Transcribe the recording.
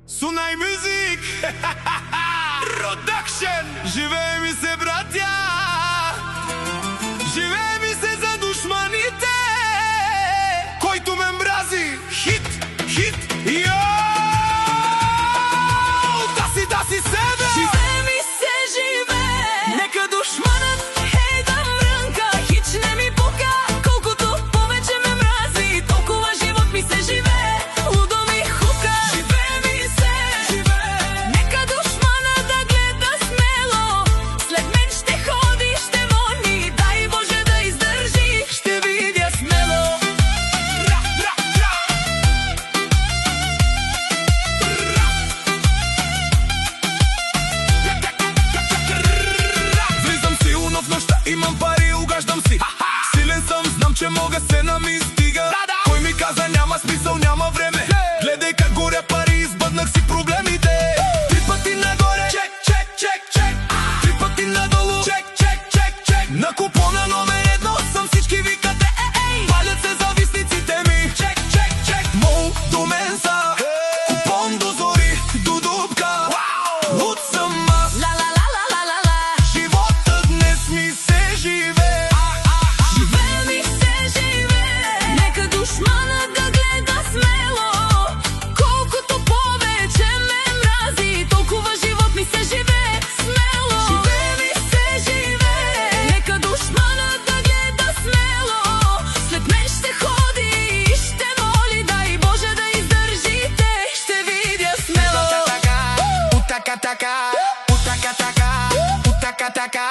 Сунай мюзик! Продакшен! Живее ми се, братя! Живее ми се за душманите! Който ме мрази! Хит! Хит! Йоу! Даси себе! Живее ми се, живее! Нека душманът хей да мрънка, хич не ми пука, колкото повече ме мрази, толкова живот ми се живее, лудо ми хука. Живее ми се, живее! Нека душманът да гледа смело, след мен ще ходи, ще мони, дай Боже да издържи, ще видя смело. Имам пари, угаждам си. Силен съм, знам, че мога, се ми стига. Кой ми каза няма смисъл, няма време. Гледай как горя пари, избъднах си проблемите. Три пъти нагоре, чек, чек, чек, чек. Три пъти надолу, чек, чек, чек, чек. На купона номер 1 съм, всички викате ей. Палят се зависниците ми, чек, чек, чек. Мол до мен са, купон до зори, до дупка. Луд съм аз, живота днес ми се живее. Живее ми се, живее! Нека душманът да гледа смело, колкото повече ме мрази, толкова живот ми се живее смело. Живее ми се, живее! Нека душманът да гледа смело, след мен ще ходи и ще моли, дай Боже да издържите, ще видя смело. Утака-така, утака-така, утака-така.